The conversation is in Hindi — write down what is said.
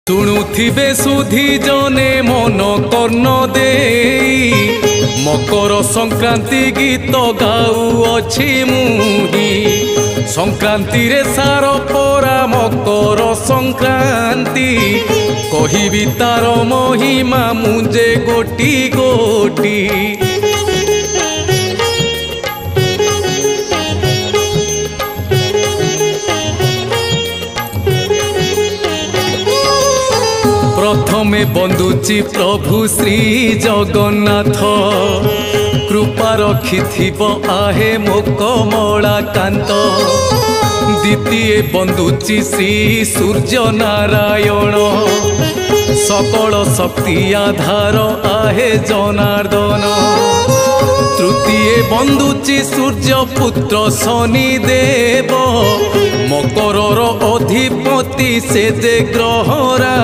शुणुथिबे सुधी जने मन कर्ण दे मकर संक्रांति गीत गाउअछि मुही संक्रांति रे सार परा मकर संक्रांति कहिबी तार महिमा मुझे गोटी गोटी प्रथमे बंदुची प्रभु श्री जगन्नाथ कृपा रखिथिब आहे मो कमला कांत द्वितीय बंदुची श्री सूर्य नारायण सकल शक्ति आधार आहे जनार्दन तृतीय बंदुची सूर्य पुत्र शनि देव मकर अधिपति से जे ग्रहरा